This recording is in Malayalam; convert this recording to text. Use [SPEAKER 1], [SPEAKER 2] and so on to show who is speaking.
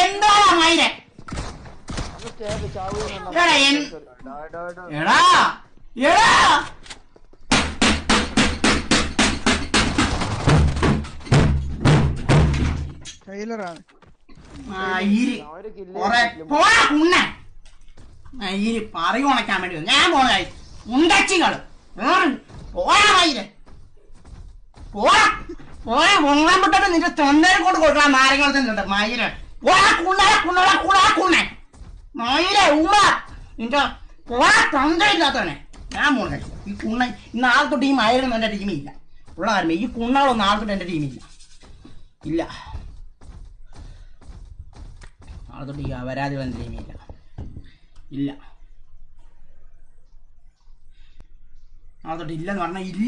[SPEAKER 1] എന്താ മയിലെ എടാ എടാ
[SPEAKER 2] ട്രെയിലറാണ്
[SPEAKER 1] പറയ ഉണക്കാൻ വേണ്ടി ഞാൻ പോണ ഉണ്ടച്ചികള് പോയാ മയിലെ പോയാ പോയാ മുങ്ങാൻ വിട്ടിട്ട് നിന്റെ തൊണ്ടയിൽ കൊണ്ട് കൊടുക്കണം നാരങ്ങൾ തന്നെ മയില് പോയാ കുണ്ണ കുണ്ണ കൂടാ കുണ്ണേ മയിലെ ഉമ്മ നിന്റെ പോയാ തൊണ്ടയില്ലാത്തവനെ ഞാൻ പോണ ഈ കുണ്ണ നാളെ തൊട്ട് ഈ മയിലൊന്നും എന്റെ ടീമില്ല ഉള്ള കാര്യം ഈ കുണ്ണകളൊന്നും നാളെ തൊട്ട് എന്റെ ടീമില്ല ഇല്ല നാളെ തൊട്ട് ഈ അവരാതി വന്ന ടീമില്ല ഇല്ല നാളെ തൊട്ട് ഇല്ലെന്ന് പറഞ്ഞാൽ ഇല്ല.